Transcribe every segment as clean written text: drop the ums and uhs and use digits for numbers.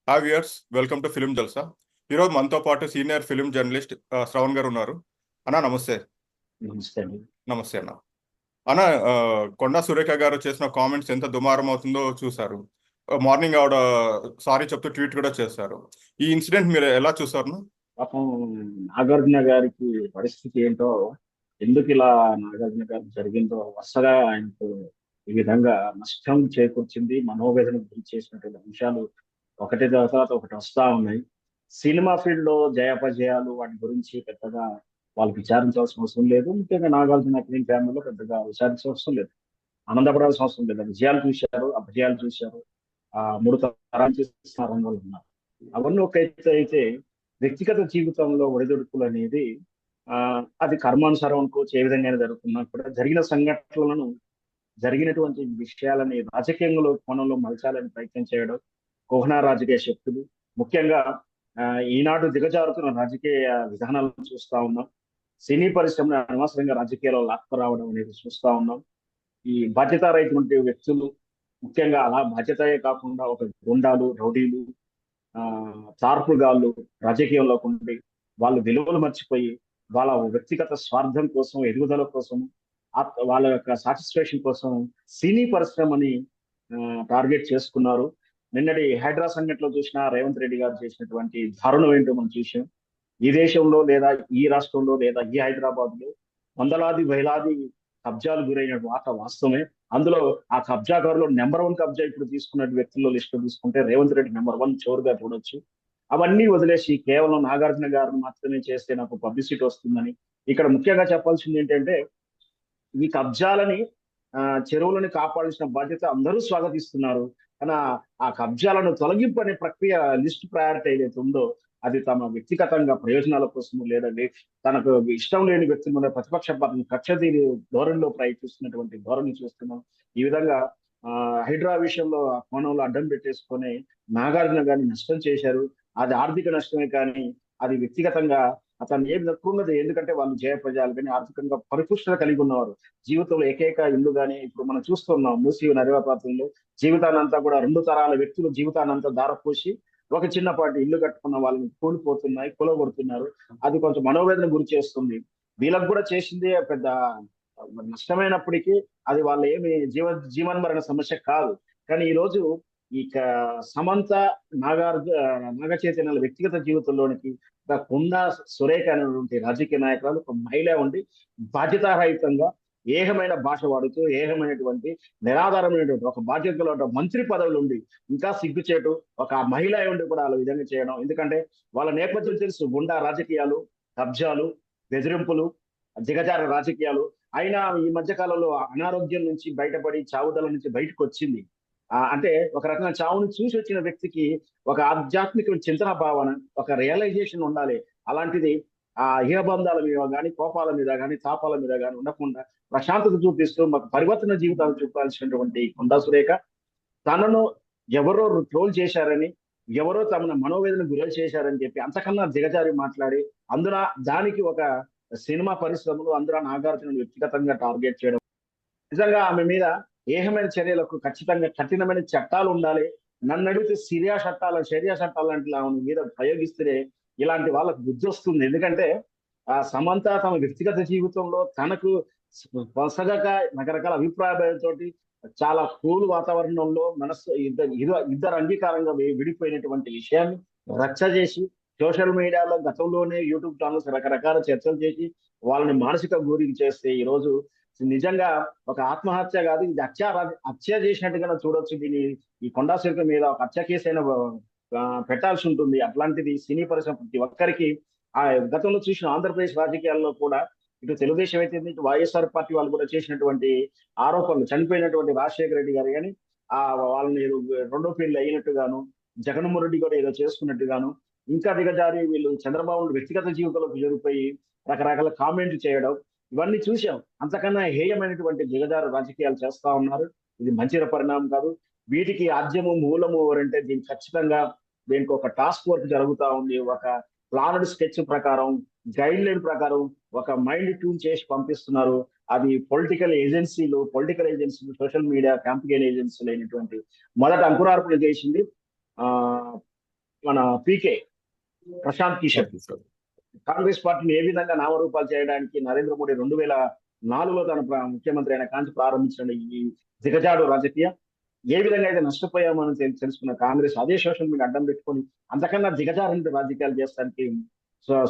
Hi viewers, welcome to film Jalsa. ఈరోజు మనతో పాటు సీనియర్ ఫిలిం జర్నలిస్ట్ శ్రవణ్ గారు ఉన్నారు. అన్న నమస్తే. నమస్తే అండి. నమస్తే అన్న. అన్న, కొండా సురేఖ గారు చేసిన కామెంట్స్ ఎంత దుమారం అవుతుందో చూశారు. మార్నింగ్ ఆవిడ సారీ చెప్తూ ట్వీట్ కూడా చేశారు. ఈ ఇన్సిడెంట్ మీరు ఎలా చూసారు? పాపం నాగార్జున గారికి పరిస్థితి ఏంటో, ఎందుకు ఇలా నాగార్జున గారికి జరిగిందో వరుసగా ఆయనకు ఈ విధంగా నష్టం చేకూర్చింది, మనోవేదనకు గురి చేసినటువంటి అంశాలు ఒకటి తర్వాత ఒకటి వస్తా ఉన్నాయి. సినిమా ఫీల్డ్ లో జయాపజయాలు వాటి గురించి పెద్దగా వాళ్ళు విచారించాల్సిన అవసరం లేదు. ముఖ్యంగా నాగార్జున ఫిలిం ఫ్యామిలీలో పెద్దగా విచారించాల్సిన అవసరం లేదు, ఆనందపడాల్సిన అవసరం లేదు. విజయాలు చూశారు, అపజయాలు చూశారు, మూడు తరాలు చేసిన రంగంలో ఉన్నారు. అవన్నీ ఒక ఎత్తు అయితే, వ్యక్తిగత జీవితంలో ఒడిదుడుకులు అనేది అది కర్మానుసారం అనుకోవచ్చు, ఏ విధంగా జరుగుతున్నా కూడా జరిగిన సంఘటనలను, జరిగినటువంటి విషయాలని రాజకీయంలో కోణంలో మలచాలని ప్రయత్నం చేయడం కోహనా రాజకీయ శక్తులు, ముఖ్యంగా ఈనాడు దిగజారుతున్న రాజకీయ విధానాలను చూస్తా ఉన్నాం. సినీ పరిశ్రమను అనవసరంగా రాజకీయాల్లో లాక్కురావడం అనేది చూస్తా ఉన్నాం. ఈ బాధ్యతారహితటువంటి వ్యక్తులు, ముఖ్యంగా అలా బాధ్యతయే కాకుండా ఒక గుండాలు, రౌడీలు, చార్పుగాళ్ళు రాజకీయంలోకి ఉండి వాళ్ళు విలువలు మర్చిపోయి వాళ్ళ వ్యక్తిగత స్వార్థం కోసం, ఎదుగుదల కోసం, వాళ్ళ యొక్క సాటిస్ఫాక్షన్ కోసం సినీ పరిశ్రమని టార్గెట్ చేసుకున్నారు. నిన్నటి హైడ్రా సంఘటనలో చూసిన రేవంత్ రెడ్డి గారు చేసినటువంటి దారుణం ఏంటో మనం చూసాం. ఈ దేశంలో లేదా ఈ రాష్ట్రంలో లేదా ఈ హైదరాబాద్ లో వందలాది వేలాది కబ్జాలు గురైన వాస్తవమే. అందులో ఆ కబ్జాకారులో నెంబర్ 1 కబ్జా ఇప్పుడు తీసుకున్న వ్యక్తుల్లో లిస్ట్ తీసుకుంటే రేవంత్ రెడ్డి నెంబర్ 1 చోరుగా చూడొచ్చు. అవన్నీ వదిలేసి కేవలం నాగార్జున గారిని మాత్రమే చేస్తే నాకు పబ్లిసిటీ వస్తుందని, ఇక్కడ ముఖ్యంగా చెప్పాల్సింది ఏంటంటే, ఈ కబ్జాలని చెరువులను కాపాడాల్సిన బాధ్యత అందరూ స్వాగతిస్తున్నారు. కానీ ఆ కబ్జాలను తొలగింపు అనే ప్రక్రియ లిస్ట్ ప్రయారిటీ ఏదైతే ఉందో, అది తమ వ్యక్తిగతంగా ప్రయోజనాల కోసం లేదా తనకు ఇష్టం లేని వ్యక్తుల మీద ప్రతిపక్ష పార్టీని కక్ష తీరి ధోరణిలో ప్రయత్నిస్తున్నటువంటి ధోరణి చూస్తున్నాం. ఈ విధంగా హైడ్రా విషయంలో ఆ కోణంలో అడ్డం పెట్టేసుకొని నాగార్జున గారిని నష్టం చేశారు. అది ఆర్థిక నష్టమే కానీ అది వ్యక్తిగతంగా అతను ఏం ఉన్నది. ఎందుకంటే వాళ్ళు జయప్రజాలు కానీ ఆర్థికంగా పరిపుష్టత కలిగి ఉన్నవారు. జీవితంలో ఏకైక ఇల్లు కానీ ఇప్పుడు మనం చూస్తున్నాం మూసీ నర్వాపాతంలో జీవితాన్నంతా కూడా 2 తరాల వ్యక్తులు జీవితాన్నంతా దారపోసి ఒక చిన్నపాటి ఇల్లు కట్టుకున్న వాళ్ళని కూలిపోతున్నాయి, కూలగొడుతున్నారు. అది కొంచెం మనోవేదన గురి చేస్తుంది. వీళ్ళకు కూడా చేసింది పెద్ద నష్టమైనప్పటికీ అది వాళ్ళ ఏమి జీవన్మరణ సమస్య కాదు. కానీ ఈ రోజు ఈ సమంత, నాగ చైతన్యాల వ్యక్తిగత జీవితంలోనికి కొండా సురేఖ అనేటువంటి రాజకీయ నాయకురాలు ఒక మహిళ ఉండి బాధ్యతారహితంగా ఏహమైన భాష వాడుతూ ఏహమైనటువంటి నిరాధారమైనటువంటి ఒక బాధ్యతలో మంత్రి పదవులు ఉండి ఇంకా సిగ్గుచేటు ఒక మహిళ ఉండి కూడా అలా విధంగా చేయడం. ఎందుకంటే వాళ్ళ నేపథ్యం తెలుసు, గుండా రాజకీయాలు, కబ్జాలు, బెదిరింపులు, దిగజార రాజకీయాలు. అయినా ఈ మధ్య కాలంలో అనారోగ్యం నుంచి బయటపడి చావుదల నుంచి బయటకు వచ్చింది. అంటే ఒక రకంగా చావును చూసి వచ్చిన వ్యక్తికి ఒక ఆధ్యాత్మిక చింతన భావన, ఒక రియలైజేషన్ ఉండాలి. అలాంటిది ఇహబంధాల మీద కానీ, కోపాల మీద కానీ, తాపాల మీద కానీ ఉండకుండా ప్రశాంతత చూపిస్తూ మాకు పరివర్తన జీవితాలు చూపాల్సినటువంటి కొండా సురేఖ తనను ఎవరో ట్రోల్ చేశారని, ఎవరో తమను మనోవేదన గురి చేశారని చెప్పి అంతకన్నా దిగజారి మాట్లాడి అందున దానికి ఒక సినిమా పరిశ్రమలు అందులో నాగార్జున వ్యక్తిగతంగా టార్గెట్ చేయడం, నిజంగా ఆమె మీద ఏహమైన చర్యలకు ఖచ్చితంగా కఠినమైన చట్టాలు ఉండాలి. నన్ను అడిగితే షరియా చట్టాలు లాంటి ఆమె మీద ప్రయోగిస్తే ఇలాంటి వాళ్ళకు బుద్ధి వస్తుంది. ఎందుకంటే సమంత తమ వ్యక్తిగత జీవితంలో తనకు పొసగక రకరకాల అభిప్రాయాలతో చాలా కూల్ వాతావరణంలో మనస్సు ఇద్దరు అంగీకారంగా విడిపోయినటువంటి విషయాన్ని రచ్చ చేసి సోషల్ మీడియాలో గతంలోనే యూట్యూబ్ ఛానల్స్ రకరకాల చర్చలు చేసి వాళ్ళని మానసిక గురికి చేస్తే ఈ రోజు నిజంగా ఒక ఆత్మహత్య కాదు, ఇది హత్య చేసినట్టుగా చూడొచ్చు. దీని ఈ కొండా సురేఖ మీద ఒక హత్య కేసు అయినా పెట్టాల్సి ఉంటుంది. అట్లాంటిది సినీ పరిశ్రమ ప్రతి ఒక్కరికి గతంలో చూసిన ఆంధ్రప్రదేశ్ రాజకీయాల్లో కూడా ఇటు తెలుగుదేశం అయితే ఇటు వైఎస్ఆర్ పార్టీ వాళ్ళు కూడా చేసినటువంటి ఆరోపణలు, చనిపోయినటువంటి రాజశేఖర రెడ్డి గారు కానీ వాళ్ళని రెండో పెళ్లి అయినట్టుగాను, జగన్మోహన్ రెడ్డి కూడా ఏదో చేసుకున్నట్టుగాను, ఇంకా దిగజారి వీళ్ళు చంద్రబాబు వ్యక్తిగత జీవితంలోకి జరిగిపోయి రకరకాల కామెంట్లు చేయడం, ఇవన్నీ చూసాం. అంతకన్నా హేయమైనటువంటి దిగజారు రాజకీయాలు చేస్తా ఉన్నారు. ఇది మంచి పరిణామం కాదు. వీటికి ఆద్యము మూలము ఎవరంటే దీనికి ఖచ్చితంగా దీనికి ఒక టాస్క్ వర్క్ జరుగుతూ ఉంది. ఒక ప్లానడ్ స్కెచ్ ప్రకారం, గైడ్ లైన్ ప్రకారం ఒక మైండ్ ట్యూన్ చేసి పంపిస్తున్నారు. అది పొలిటికల్ ఏజెన్సీలు, సోషల్ మీడియా క్యాంపెయిన్ ఏజెన్సీలు అయినటువంటి మొదట అంకురార్పణ చేసింది మన పీకే ప్రశాంత్ కిషోర్ ఓకే సార్. కాంగ్రెస్ పార్టీని ఏ విధంగా నామరూపాలు చేయడానికి నరేంద్ర మోడీ 2004లో తన ముఖ్యమంత్రి అయిన కాంచి ప్రారంభించిన ఈ దిగజాడు రాజకీయం ఏ విధంగా అయితే నష్టపోయామని తెలుసుకున్న కాంగ్రెస్ అదే సోషల్ మీడియా అడ్డం పెట్టుకొని అంతకన్నా దిగజారంటే రాజకీయాలు చేస్తానికి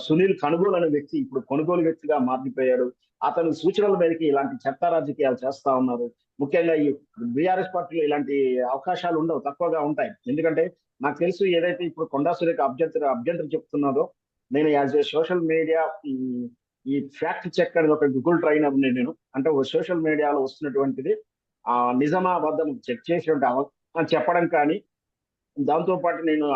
సునీల్ కనుగోలు అనే వ్యక్తి ఇప్పుడు కొనుగోలు వ్యక్తిగా మారిపోయాడు. అతని సూచనల మేరకు ఇలాంటి చట్ట రాజకీయాలు చేస్తా ఉన్నారు. ముఖ్యంగా ఈ బీఆర్ఎస్ పార్టీలో ఇలాంటి అవకాశాలు ఉండవు, తక్కువగా ఉంటాయి. ఎందుకంటే నాకు తెలుసు ఏదైతే ఇప్పుడు కొండా సురేఖ అభ్యంతరం చెప్తున్నదో, నేను యాజ్ ఏ సోషల్ మీడియా ఈ ఫ్యాక్ట్ చెక్ అనేది ఒక గూగుల్ ట్రైనర్ నేను, అంటే సోషల్ మీడియాలో వస్తున్నటువంటిది నిజమా అబద్ధం చెక్ చేసేటువంటి అని చెప్పడం కానీ, దాంతో పాటు నేను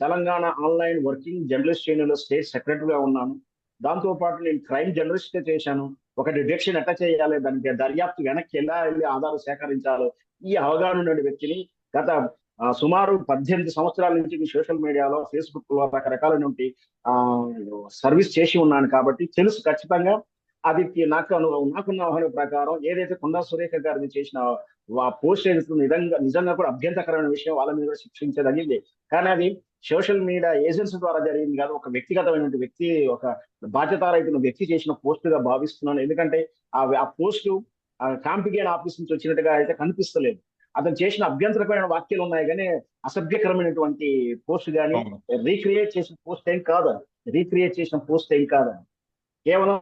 తెలంగాణ ఆన్లైన్ వర్కింగ్ జర్నలిస్ట్ యూనియన్లో స్టేట్ సెక్రటరీగా ఉన్నాను. దాంతో పాటు నేను క్రైమ్ జర్నలిస్ట్ చేశాను. ఒక డిటెక్షన్ ఎట్లా చేయాలి, దానికి దర్యాప్తు వెనక్కి ఎలా వెళ్ళి ఆధారాలు సేకరించాలో ఈ అవగాహన ఉన్న వ్యక్తిని గత సుమారు 18 సంవత్సరాల నుంచి సోషల్ మీడియాలో ఫేస్బుక్ లో రకరకాల నుండి సర్వీస్ చేసి ఉన్నాను కాబట్టి తెలుసు ఖచ్చితంగా. అది నాకున్న అవగాహన ప్రకారం ఏదైతే కొండా సురేఖ గారిని చేసిన పోస్ట్ నిజంగా కూడా అభ్యంతరకరమైన విషయం, వాళ్ళ మీద కూడా శిక్షించదగింది. కానీ అది సోషల్ మీడియా ఏజెన్సీ ద్వారా జరిగింది కాదు, ఒక వ్యక్తిగతమైన వ్యక్తి, ఒక బాధ్యతారహిత వ్యక్తి చేసిన పోస్ట్ గా భావిస్తున్నాను. ఎందుకంటే ఆ పోస్టు కాంపిగేన్ ఆఫీస్ నుంచి వచ్చినట్టుగా అయితే కనిపిస్తలేదు. అతను చేసిన అభ్యంతరకరమైన వాక్యాలు ఉన్నాయి కానీ అసభ్యకరమైనటువంటి పోస్ట్ కానీ రీక్రియేట్ చేసిన పోస్ట్ ఏం కాదని, కేవలం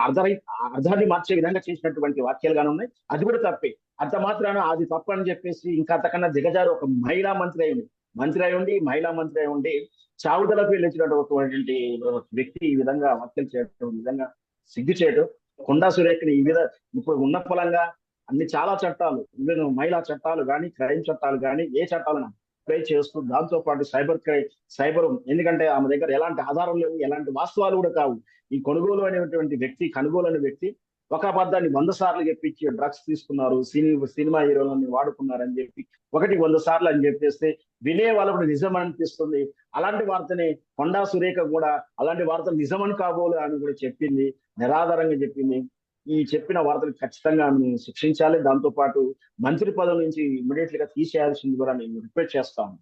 అర్థాన్ని మార్చే విధంగా చేసినటువంటి వాక్యాలు కానీ ఉన్నాయి. అది కూడా తప్పే. అంత మాత్రాన అది తప్పు అని చెప్పేసి ఇంకా అంతకన్నా దిగజారు ఒక మహిళా మంత్రి అయి ఉండి చావుదలకు వెళ్ళినటువంటి వ్యక్తి ఈ విధంగా వ్యాఖ్యలు చేయడం నిజంగా సిగ్గు చేయడం. కొండా సురేఖని ఈ విధంగా ఇప్పుడు ఉన్న ఫలంగా అన్ని చాలా చట్టాలు, ఈవెన్ మహిళా చట్టాలు కానీ, క్రైమ్ చట్టాలు కానీ, ఏ చట్టాలను అప్లై చేస్తూ, దాంతో పాటు సైబర్ ఎందుకంటే ఆమె దగ్గర ఎలాంటి ఆధారం లేవు, ఎలాంటి వాస్తవాలు కూడా కావు. ఈ కనుగోలు అనే వ్యక్తి ఒక అబద్ధాన్ని 100 సార్లు చెప్పించి డ్రగ్స్ తీసుకున్నారు, సినిమా హీరోలని వాడుకున్నారని చెప్పి 100 సార్లు అని చెప్పేస్తే వినే వాళ్ళకు నిజం అనిపిస్తుంది. అలాంటి వార్తని కొండా సురేఖ కూడా అలాంటి వార్తలు నిజమని కాబోలు అని కూడా చెప్పింది, నిరాధారంగా చెప్పింది. ఈ చెప్పిన వార్తలు ఖచ్చితంగా ఆమెను శిక్షించాలి. దాంతో పాటు మంత్రి పదవి నుంచి ఇమ్మీడియట్ గా తీసేయాల్సింది కూడా నేను రిక్వెస్ట్ చేస్తాను.